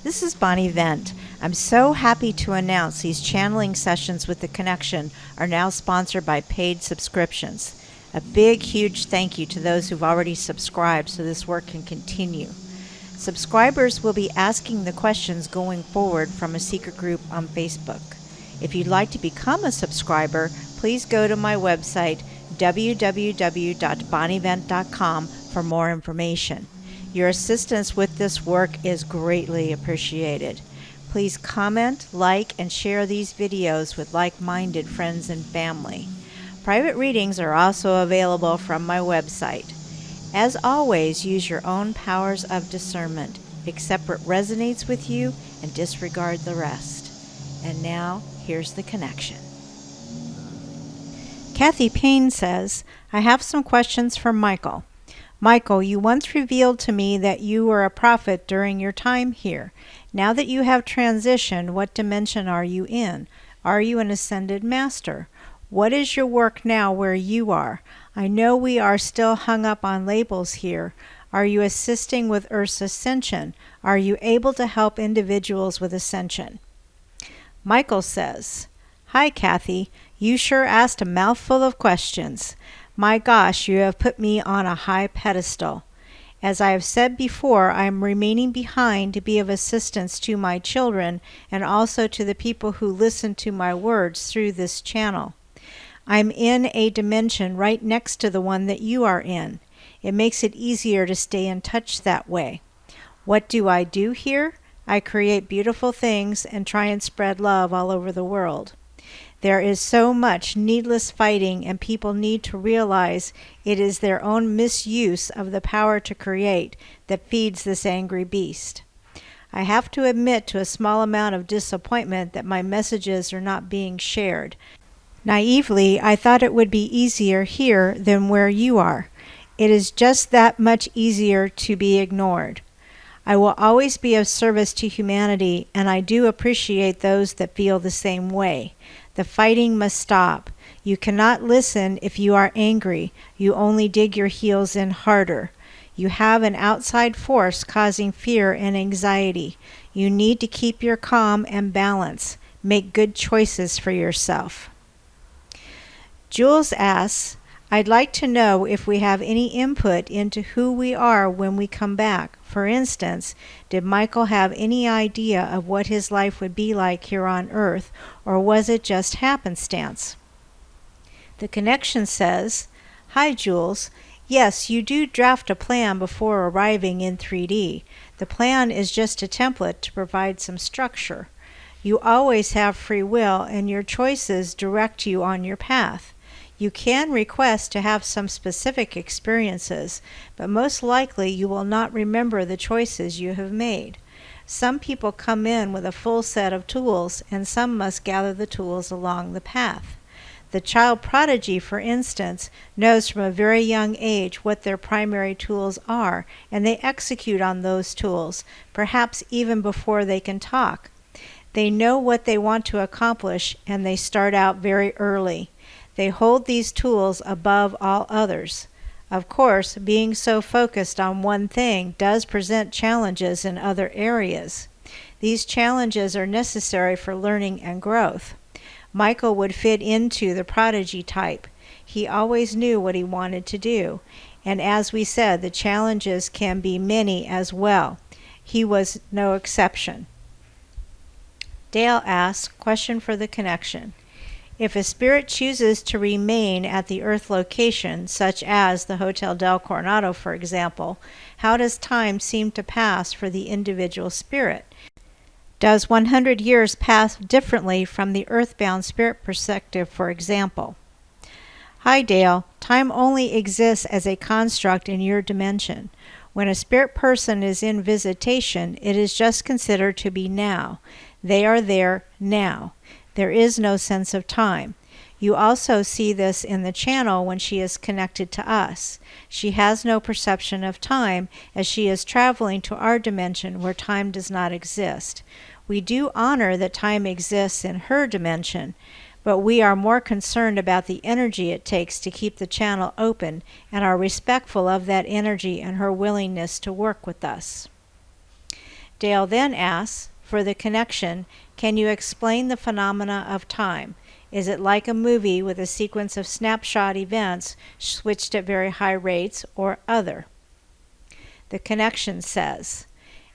This is Bonnie Vent. I'm so happy to announce these channeling sessions with the Connection are now sponsored by paid subscriptions. A big, huge thank you to those who've already subscribed so this work can continue. Subscribers will be asking the questions going forward from a secret group on Facebook. If you'd like to become a subscriber, please go to my website, www.bonnievent.com, for more information. Your assistance with this work is greatly appreciated. Please comment, like, and share these videos with like-minded friends and family. Private readings are also available from my website. As always, use your own powers of discernment. Accept what resonates with you and disregard the rest. And now, here's the Connection. Kathy Payne says, I have some questions for Michael. Michael, you once revealed to me that you were a prophet during your time here. Now that you have transitioned, what dimension are you in? Are you an ascended master? What is your work now where you are? I know we are still hung up on labels here. Are you assisting with Earth's ascension? Are you able to help individuals with ascension? Michael says, Hi, Kathy. You sure asked a mouthful of questions. My gosh, you have put me on a high pedestal. As I have said before, I am remaining behind to be of assistance to my children and also to the people who listen to my words through this channel. I'm in a dimension right next to the one that you are in. It makes it easier to stay in touch that way. What do I do here? I create beautiful things and try and spread love all over the world. There is so much needless fighting, and people need to realize it is their own misuse of the power to create that feeds this angry beast. I have to admit to a small amount of disappointment that my messages are not being shared. Naively, I thought it would be easier here than where you are. It is just that much easier to be ignored. I will always be of service to humanity, and I do appreciate those that feel the same way. The fighting must stop. You cannot listen if you are angry. You only dig your heels in harder. You have an outside force causing fear and anxiety. You need to keep your calm and balance. Make good choices for yourself. Jules asks, I'd like to know if we have any input into who we are when we come back. For instance, did Michael have any idea of what his life would be like here on Earth, or was it just happenstance? The Connection says, Hi Jules, yes, you do draft a plan before arriving in 3D. The plan is just a template to provide some structure. You always have free will, and your choices direct you on your path. You can request to have some specific experiences, but most likely you will not remember the choices you have made. Some people come in with a full set of tools, and some must gather the tools along the path. The child prodigy, for instance, knows from a very young age what their primary tools are, and they execute on those tools, perhaps even before they can talk. They know what they want to accomplish, and they start out very early. They hold these tools above all others. Of course, being so focused on one thing does present challenges in other areas. These challenges are necessary for learning and growth. Michael would fit into the prodigy type. He always knew what he wanted to do. And as we said, the challenges can be many as well. He was no exception. Dale asks, question for the Connection. If a spirit chooses to remain at the Earth location, such as the Hotel del Coronado, for example, how does time seem to pass for the individual spirit? Does 100 years pass differently from the earthbound spirit perspective, for example? Hi Dale, time only exists as a construct in your dimension. When a spirit person is in visitation, it is just considered to be now. They are there now. There is no sense of time. You also see this in the channel when she is connected to us. She has no perception of time as she is traveling to our dimension where time does not exist. We do honor that time exists in her dimension, but we are more concerned about the energy it takes to keep the channel open and are respectful of that energy and her willingness to work with us. Dale then asks, for the connection, can you explain the phenomena of time? Is it like a movie with a sequence of snapshot events switched at very high rates, or other? The connection says,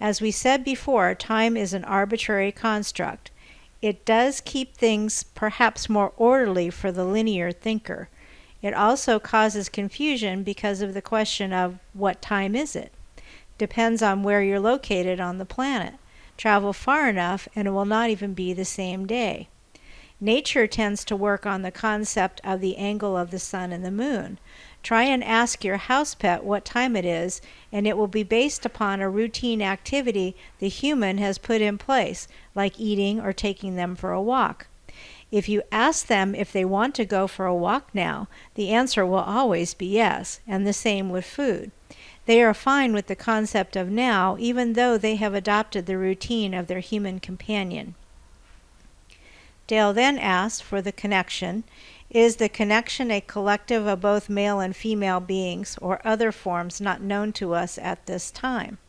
as we said before, time is an arbitrary construct. It does keep things perhaps more orderly for the linear thinker. It also causes confusion because of the question of what time is it? Depends on where you're located on the planet. Travel far enough and it will not even be the same day. Nature tends to work on the concept of the angle of the sun and the moon. Try and ask your house pet what time it is, and it will be based upon a routine activity the human has put in place, like eating or taking them for a walk. If you ask them if they want to go for a walk now, the answer will always be yes, and the same with food. They are fine with the concept of now, even though they have adopted the routine of their human companion. Dale then asks for the connection. Is the connection a collective of both male and female beings, or other forms not known to us at this time?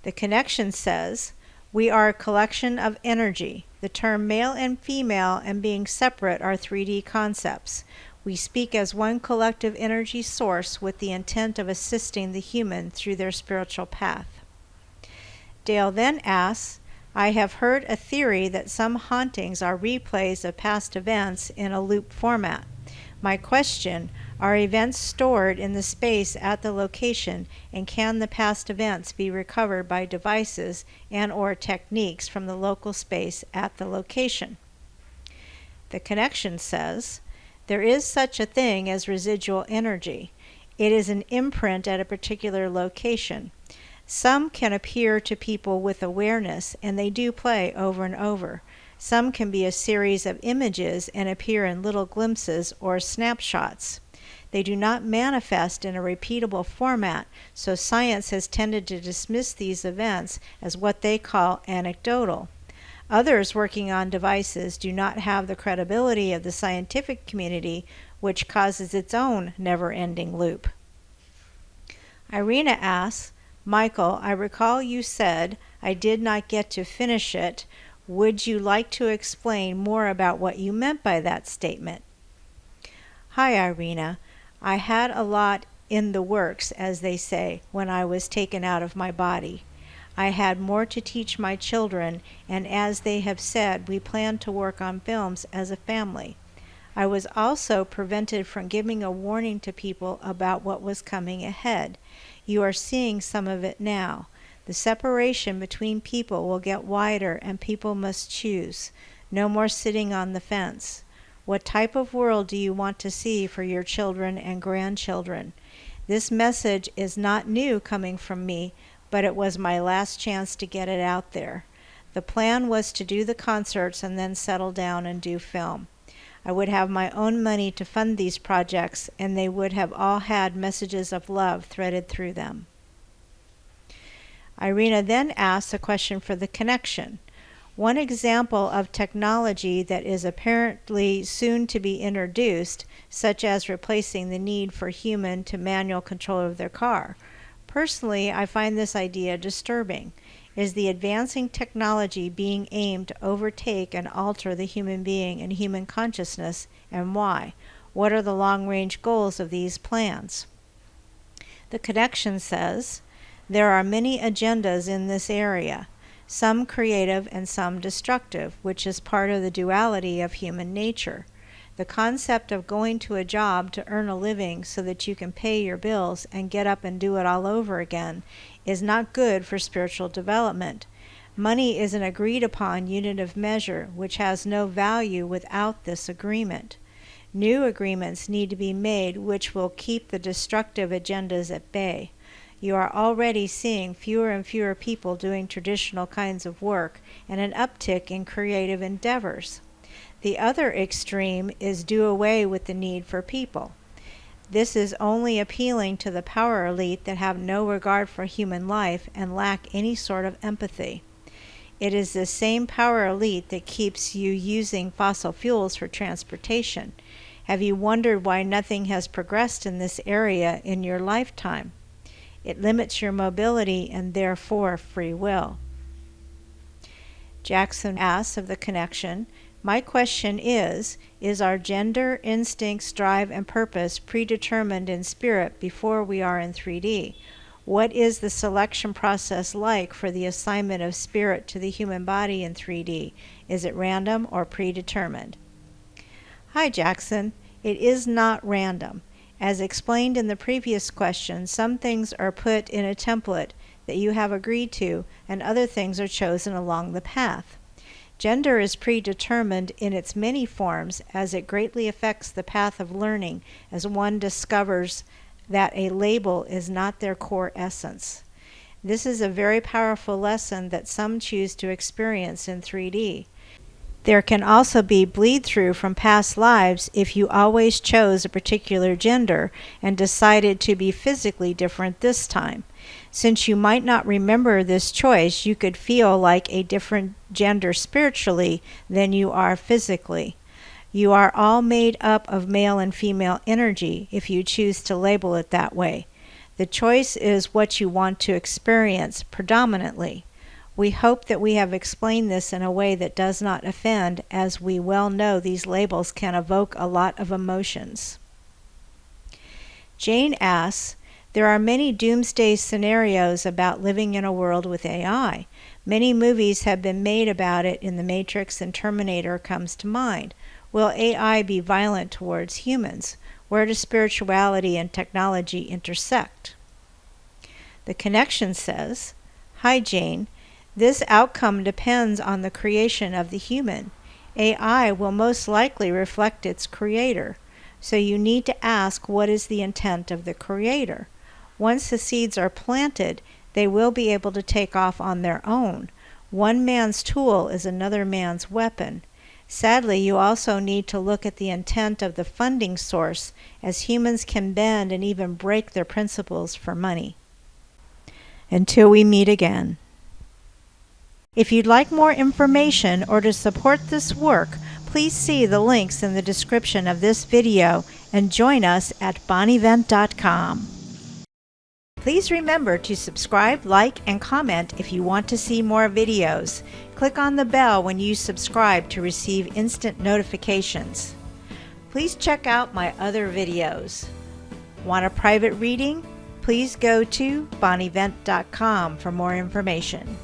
The connection says, we are a collection of energy. The term male and female and being separate are 3D concepts. We speak as one collective energy source with the intent of assisting the human through their spiritual path. Dale then asks, I have heard a theory that some hauntings are replays of past events in a loop format. My question, are events stored in the space at the location, and can the past events be recovered by devices and/or techniques from the local space at the location? The connection says, there is such a thing as residual energy. It is an imprint at a particular location. Some can appear to people with awareness, and they do play over and over. Some can be a series of images and appear in little glimpses or snapshots. They do not manifest in a repeatable format, so science has tended to dismiss these events as what they call anecdotal. Others working on devices do not have the credibility of the scientific community, which causes its own never-ending loop. Irina asks, Michael, I recall you said, I did not get to finish it. Would you like to explain more about what you meant by that statement? Hi, Irina. I had a lot in the works, as they say, when I was taken out of my body. I had more to teach my children, and as they have said, we plan to work on films as a family. I was also prevented from giving a warning to people about what was coming ahead. You are seeing some of it now. The separation between people will get wider, and people must choose. No more sitting on the fence. What type of world do you want to see for your children and grandchildren? This message is not new coming from me, but it was my last chance to get it out there. The plan was to do the concerts and then settle down and do film. I would have my own money to fund these projects, and they would have all had messages of love threaded through them. Irina then asks a question for the connection. One example of technology that is apparently soon to be introduced, such as replacing the need for human to manual control of their car. Personally, I find this idea disturbing. Is the advancing technology being aimed to overtake and alter the human being and human consciousness, and why? What are the long-range goals of these plans? The connection says, there are many agendas in this area, some creative and some destructive, which is part of the duality of human nature. The concept of going to a job to earn a living so that you can pay your bills and get up and do it all over again is not good for spiritual development. Money is an agreed upon unit of measure which has no value without this agreement. New agreements need to be made which will keep the destructive agendas at bay. You are already seeing fewer and fewer people doing traditional kinds of work and an uptick in creative endeavors. The other extreme is do away with the need for people. This is only appealing to the power elite that have no regard for human life and lack any sort of empathy. It is the same power elite that keeps you using fossil fuels for transportation. Have you wondered why nothing has progressed in this area in your lifetime? It limits your mobility and therefore free will. Jackson asks of the connection, my question is our gender, instincts, drive, and purpose predetermined in spirit before we are in 3D? What is the selection process like for the assignment of spirit to the human body in 3D? Is it random or predetermined? Hi, Jackson. It is not random. As explained in the previous question, some things are put in a template that you have agreed to, and other things are chosen along the path. Gender is predetermined in its many forms as it greatly affects the path of learning as one discovers that a label is not their core essence. This is a very powerful lesson that some choose to experience in 3D. There can also be bleed-through from past lives if you always chose a particular gender and decided to be physically different this time. Since you might not remember this choice, you could feel like a different gender spiritually than you are physically. You are all made up of male and female energy if you choose to label it that way. The choice is what you want to experience predominantly. We hope that we have explained this in a way that does not offend, as we well know these labels can evoke a lot of emotions. Jane asks, there are many doomsday scenarios about living in a world with AI. Many movies have been made about it. In The Matrix and Terminator comes to mind. Will AI be violent towards humans? Where does spirituality and technology intersect? The connection says, hi Jane, this outcome depends on the creation of the human. AI will most likely reflect its creator, so you need to ask what is the intent of the creator. Once the seeds are planted, they will be able to take off on their own. One man's tool is another man's weapon. Sadly, you also need to look at the intent of the funding source, as humans can bend and even break their principles for money. Until we meet again. If you'd like more information or to support this work, please see the links in the description of this video and join us at bonevent.com. Please remember to subscribe, like, and comment if you want to see more videos. Click on the bell when you subscribe to receive instant notifications. Please check out my other videos. Want a private reading? Please go to bonevent.com for more information.